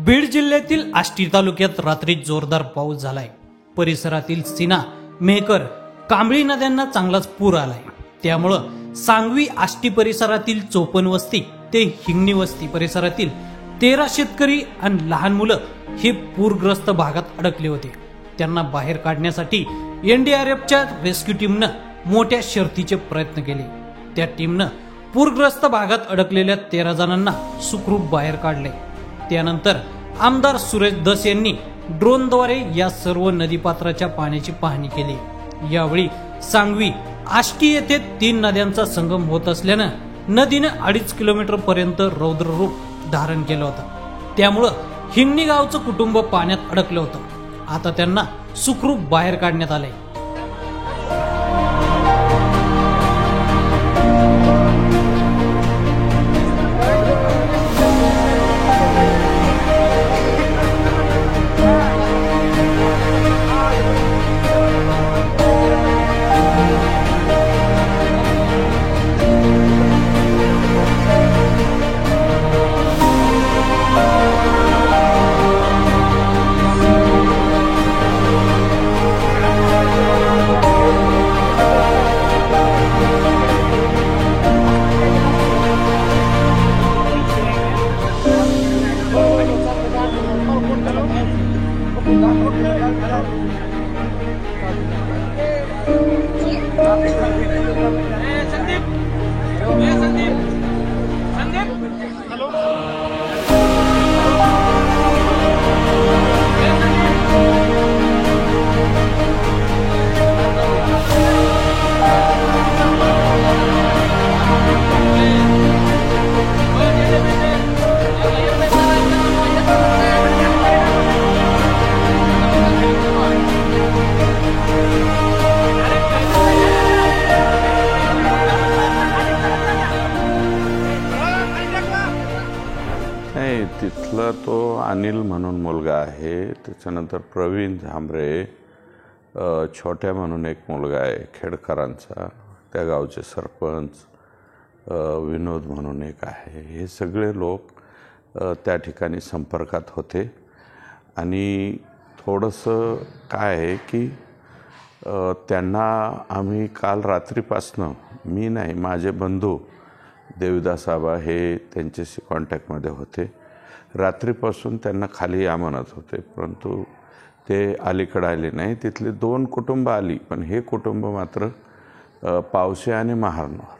बीड जिल्ह्यातील आष्टी तालुक्यात रात्री जोरदार पाऊस झालाय। परिसरातील सीना, मेहकर, कांबळी नद्यांना चांगलाच पूर आलाय। त्यामुळं सांगवी आष्टी परिसरातील 54 वस्ती ते हिंगणी वस्ती परिसरातील 13 शेतकरी आणि लहान मुलं हे पूरग्रस्त भागात अडकले होते। त्यांना बाहेर काढण्यासाठी एनडीआरएफच्या रेस्क्यू टीमनं मोठ्या शर्थीचे प्रयत्न केले। त्या टीमनं पूरग्रस्त भागात अडकलेल्या 13 जणांना सुखरूप बाहेर काढले। त्यानंतर आमदार सुरेश दस यांनी ड्रोनद्वारे या सर्व नदीपात्राच्या पाण्याची पाहणी केली। यावेळी सांगवी आष्टी येथे 3 नद्यांचा संगम होत असल्यानं नदीनं 2.5 किलोमीटर पर्यंत रौद्र रूप धारण केलं होतं। त्यामुळं हिंगणी गावचं कुटुंब पाण्यात अडकलं होतं। आता त्यांना सुखरूप बाहेर काढण्यात आले। तिथला तो अनिल म्हणून मुलगा आहे। त्याच्यानंतर प्रवीण झांबरे, छोट्या म्हणून एक मुलगा आहे खेडकरांचा, त्या गावचे सरपंच, विनोद म्हणून एक आहे। हे सगळे लोक त्या ठिकाणी संपर्कात होते। आणि थोडंसं काय आहे की त्यांना आम्ही काल रात्रीपासनं, मी नाही, माझे बंधू देवदास आबा हे त्यांच्याशी कॉन्टॅक्टमध्ये होते। रात्रीपासून त्यांना खाली या म्हणत होते, परंतु ते अलीकडे आले नाही। तिथले 2 कुटुंब आली, पण हे कुटुंब मात्र पावसे आणि महारनवर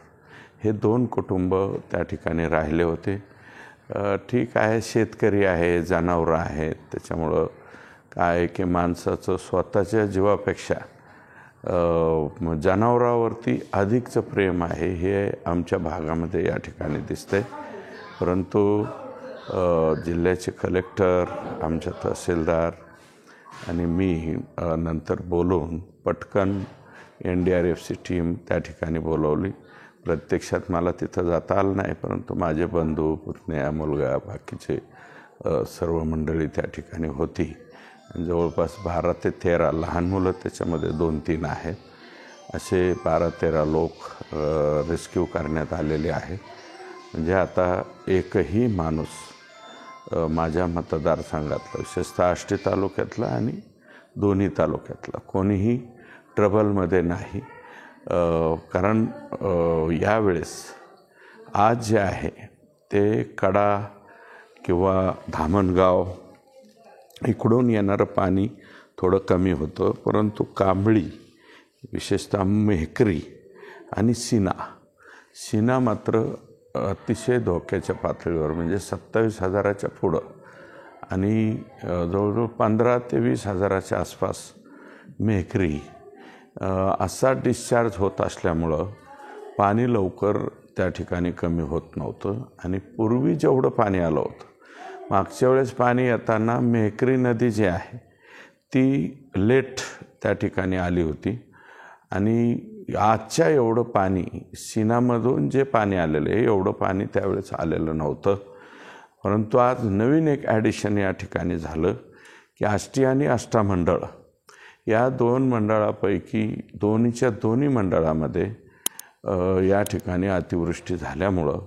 हे 2 कुटुंब त्या ठिकाणी राहिले होते। ठीक आहे, शेतकरी आहे, जनावरं आहेत, त्याच्यामुळं काय की माणसाचं स्वतःच्या जीवापेक्षा जनावरावरती अधिकचं प्रेम आहे, हे आमच्या भागामध्ये या ठिकाणी दिसतंय। परंतु जिल्ह्याचे कलेक्टर, आमच्या तहसीलदार आणि मी नंतर बोलून पटकन एनडीआरएफची टीम त्या ठिकाणी बोलवली। प्रत्यक्षात मला तिथं जाता आलं नाही, परंतु माझे बंधू, पुतण्या, मुलगा, बाकीचे सर्व मंडळी त्या ठिकाणी होती। जवळपास 12 ते 13 लहान मुलं, त्याच्यामध्ये 2-3 आहेत, असे 12-13 लोक रेस्क्यू करण्यात आलेले आहेत। म्हणजे आता एकही माणूस माझ्या मतदारसंघातला, विशेषतः आष्टी तालुक्यातला आणि दोन्ही तालुक्यातला, कोणीही ट्रबलमध्ये नाही। कारण यावेळेस आज जे आहे ते कडा किंवा धामणगाव इकडून येणारं पाणी थोडं कमी होतं, परंतु कांबळी, विशेषतः मेहकरी आणि सीना मात्र अतिशय धोक्याच्या पातळीवर, म्हणजे 27,000च्या पुढं आणि जवळजवळ 15,000 ते 20,000च्या आसपास मेहकरी असा डिस्चार्ज होत असल्यामुळं पाणी लवकर त्या ठिकाणी कमी होत नव्हतं। आणि पूर्वी जेवढं पाणी आलं होतं, मागच्या वेळेस पाणी येताना मेहकरी नदी जी आहे ती लेट त्या ठिकाणी आली होती आणि आजच्या एवढं पाणी सीनामधून जे पाणी आलेलं आहे एवढं पाणी त्यावेळेस आलेलं नव्हतं। परंतु आज नवीन एक ॲडिशन या ठिकाणी झालं की आष्टी आणि आष्टा मंडळ या 2 मंडळापैकी दोन्ही मंडळामध्ये या ठिकाणी अतिवृष्टी झाल्यामुळं